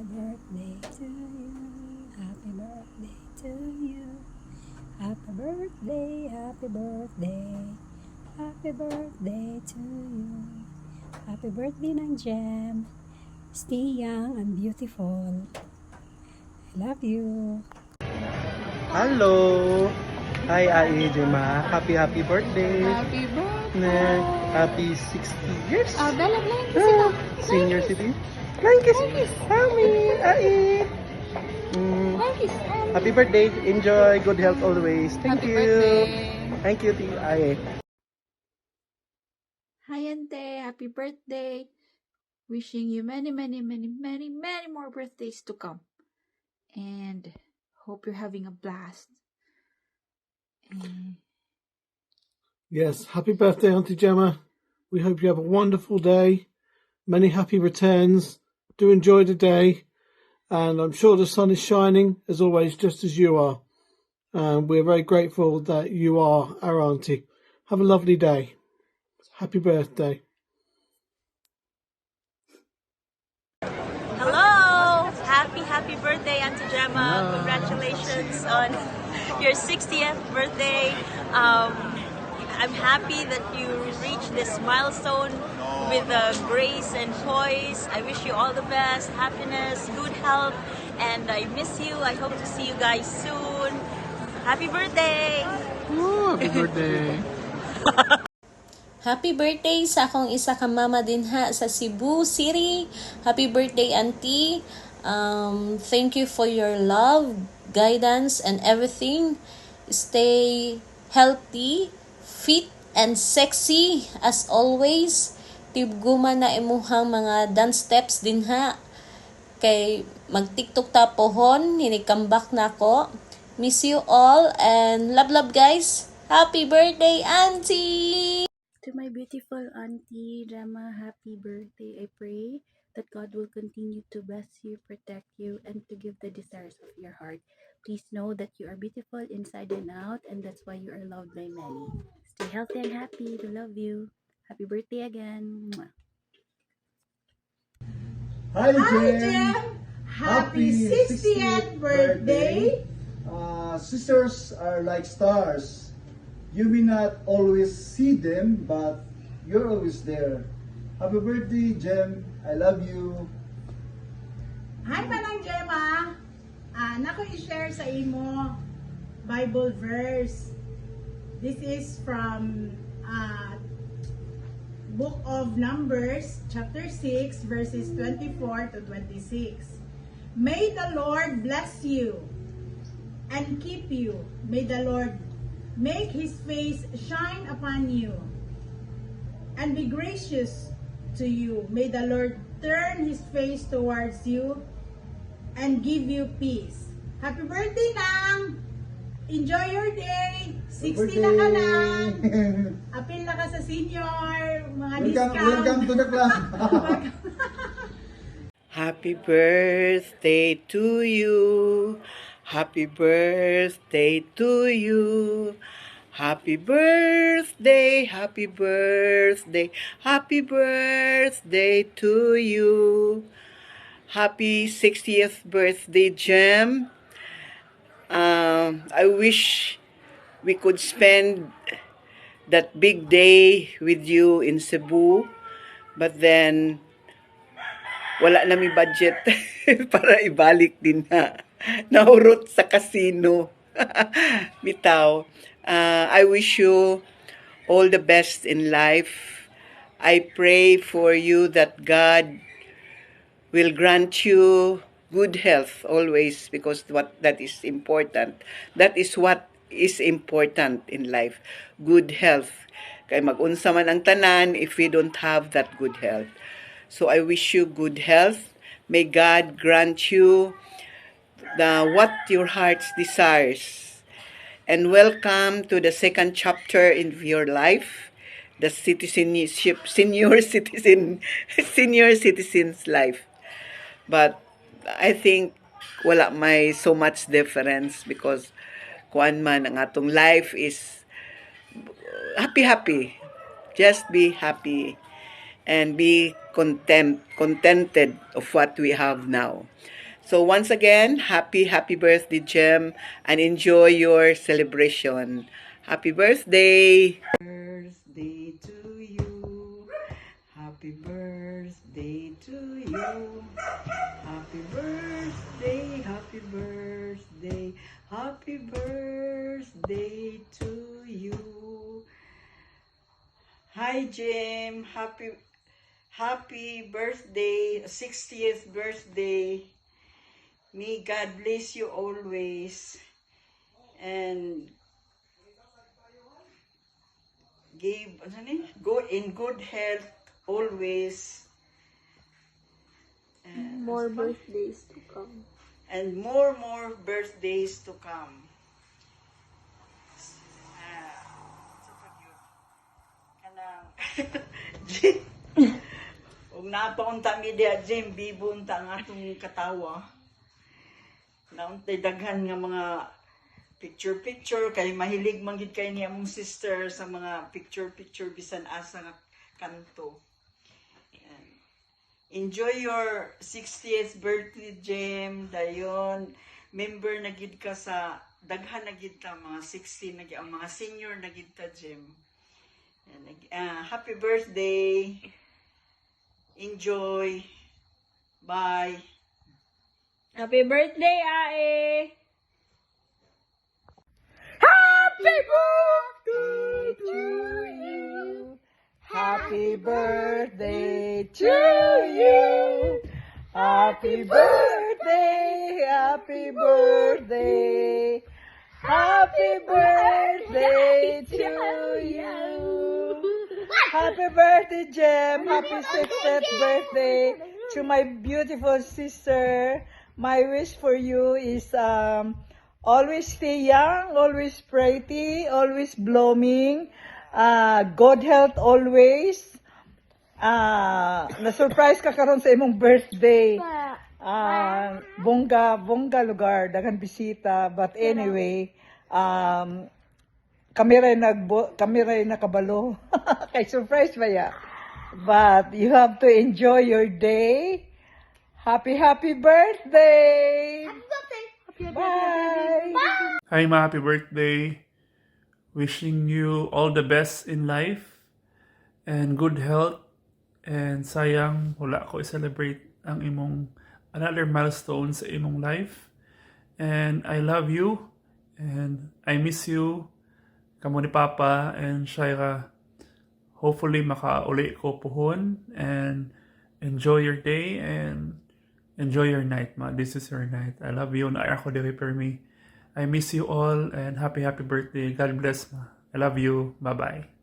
birthday to you. Happy birthday to you. Happy birthday, happy birthday. Happy birthday to you. Happy birthday ng Jem. Stay young and beautiful. I love you. Hello! Hi, Ai Jema. Happy birthday! Happy birthday! Happy 60 years! Bella, blind kiss ito. Senior city. Blind kiss! Mami! Ai! Blind kiss. Happy birthday! Enjoy! Good health always! Thank Happy you! birthday. Thank you, Ti Ai. Hi, Ante. Happy birthday. Wishing you many more birthdays to come. And hope you're having a blast. Yes, happy birthday, Auntie Gemma. We hope you have a wonderful day. Many happy returns. Do enjoy the day. And I'm sure the sun is shining, as always, just as you are. And we're very grateful that you are our auntie. Have a lovely day. Happy birthday. Hello! Happy birthday, Auntie Gemma. Congratulations on your 60th birthday. I'm happy that you reached this milestone with grace and poise. I wish you all the best, happiness, good health, and I miss you. I hope to see you guys soon. Happy birthday! Happy birthday! Happy birthday sa akong isa ka mama din ha sa Cebu City. Happy birthday, auntie. Thank you for your love, guidance, and everything. Stay healthy, fit, and sexy as always. Tibguma na imuhang mga dance steps din ha. Kay mag-tiktok ta pohon, hinikambak na ako. Miss you all and love guys. Happy birthday, auntie! To my beautiful Auntie Gemma, happy birthday. I pray that God will continue to bless you, protect you, and to give the desires of your heart. Please know that you are beautiful inside and out, and that's why you are loved by many. Stay healthy and happy. We love you. Happy birthday again. Mwah. Hi, Jem! Happy 60th birthday! Sisters are like stars. You may not always see them, but you're always there. Happy birthday, Jem. I love you. Hi, Manang Gemma. Nako i-share sa imo Bible verse. This is from Book of Numbers, chapter 6, verses 24 to 26. May the Lord bless you and keep you. May the Lord make His face shine upon you and be gracious to you. May the Lord turn His face towards you and give you peace. Happy birthday, Nang! Enjoy your day! 60 na ka lang! Apil na ka sa senior! Mga discount! Welcome to the club! Happy birthday to you. Happy birthday to you. Happy birthday, happy birthday, happy birthday to you. Happy 60th birthday, Jem. I wish we could spend that big day with you in Cebu, but then wala na mi budget para ibalik din na. Naurot sa casino. Bitaw. I wish you all the best in life. I pray for you that God will grant you good health always, because that is important. That is what is important in life. Good health. Kay mag-unsa man ang tanan if we don't have that good health. So I wish you good health. May God grant you what your heart desires. And welcome to the second chapter in your life, the citizenship, senior citizen's life. But I think wala may so much difference, because kuan man ang atong life is happy. Just be happy. and be contented of what we have now. So once again, happy birthday, Jem, and enjoy your celebration. Happy birthday! Birthday to you. Happy birthday to you. Happy birthday, happy birthday, happy birthday to you. Hi, Jem. Happy birthday, 60th birthday. May God bless you always and go in good health always. And More birthdays to come. and more birthdays to come. Super cute. Kanang ug napaunta mi dia Jim bibunta nga atong katawa. Nauntay daghan nga mga picture kay mahilig man gid kay niya mong sister sa mga picture bisan asa nga kanto. Enjoy your 60th birthday, Jem. Dayon, member na gid ka sa daghan na gid ta mga 60 na gid ang mga senior na gid ta, Jem. Happy birthday. Enjoy. Bye. Happy birthday, Ae! Happy birthday to you! Happy birthday to you. Happy birthday, happy birthday. Happy birthday to you. Happy birthday, Jem. Happy 60th birthday to my beautiful sister. My wish for you is always stay young, always pretty, always blooming. Good health always. Na-surprise ka karon sa imong birthday. Bongga lugar, daghan bisita. But anyway, kami rin nakabalo. Kay surprise ba ya? But you have to enjoy your day. Happy birthday! Bye! Hi, ma, happy birthday. Wishing you all the best in life and good health. And sayang, wala ko i-celebrate ang imong another milestone sa imong life. And I love you and I miss you. Kamo ni Papa and Shaira. Hopefully makauli ko puhon and enjoy your day and enjoy your night, ma. This is your night. I love you. Na ako dewi per me. I miss you all and happy birthday. God bless, ma. I love you. Bye-bye.